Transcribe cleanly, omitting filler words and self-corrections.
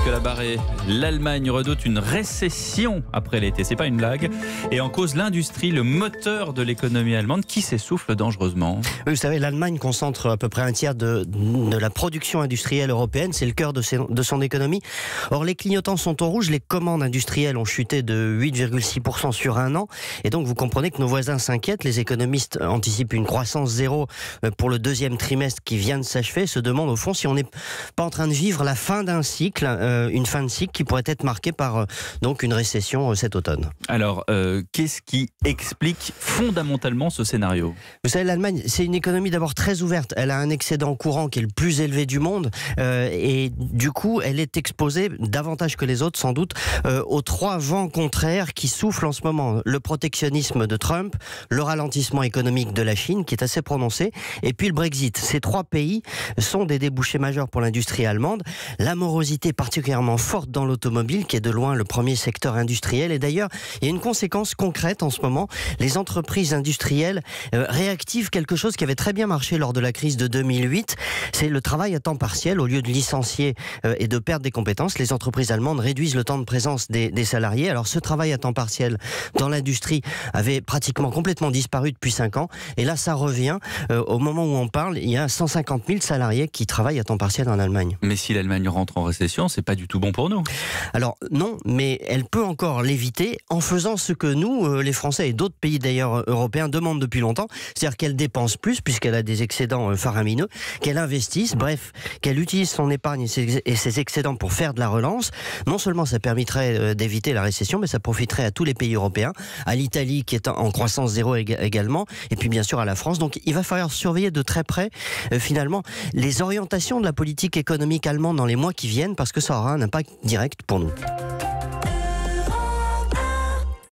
Nicolas Barré. L'Allemagne redoute une récession après l'été, c'est pas une blague. Et en cause l'industrie, le moteur de l'économie allemande qui s'essouffle dangereusement. Oui, vous savez, l'Allemagne concentre à peu près un tiers de la production industrielle européenne. C'est le cœur de son économie. Or, les clignotants sont au rouge. Les commandes industrielles ont chuté de 8,6% sur un an. Et donc, vous comprenez que nos voisins s'inquiètent. Les économistes anticipent une croissance zéro pour le deuxième trimestre qui vient de s'achever. Se demandent au fond si on n'est pas en train de vivre la fin d'un cycle, une fin de cycle qui pourrait être marquée par donc une récession cet automne. Alors, qu'est-ce qui explique fondamentalement ce scénario ? Vous savez, l'Allemagne, c'est une économie d'abord très ouverte. Elle a un excédent courant qui est le plus élevé du monde et du coup, elle est exposée davantage que les autres, sans doute, aux trois vents contraires qui soufflent en ce moment. Le protectionnisme de Trump, le ralentissement économique de la Chine, qui est assez prononcé, et puis le Brexit. Ces trois pays sont des débouchés majeurs pour l'industrie allemande. La morosité particulièrement forte dans l'automobile, qui est de loin le premier secteur industriel. Et d'ailleurs, il y a une conséquence concrète en ce moment. Les entreprises industrielles réactivent quelque chose qui avait très bien marché lors de la crise de 2008. C'est le travail à temps partiel. Au lieu de licencier et de perdre des compétences, les entreprises allemandes réduisent le temps de présence des salariés. Alors ce travail à temps partiel dans l'industrie avait pratiquement complètement disparu depuis 5 ans. Et là, ça revient. Au moment où on parle, il y a 150 000 salariés qui travaillent à temps partiel en Allemagne. Mais si l'Allemagne rentre en récession, c'est pas du tout bon pour nous. Alors non, mais elle peut encore l'éviter en faisant ce que nous, les Français et d'autres pays d'ailleurs européens demandent depuis longtemps, c'est-à-dire qu'elle dépense plus puisqu'elle a des excédents faramineux, qu'elle investisse, bref, qu'elle utilise son épargne et ses excédents pour faire de la relance. Non seulement ça permettrait d'éviter la récession, mais ça profiterait à tous les pays européens, à l'Italie qui est en croissance zéro également, et puis bien sûr à la France. Donc il va falloir surveiller de très près finalement les orientations de la politique économique allemande dans les mois qui viennent parce que ça aura un impact direct pour nous.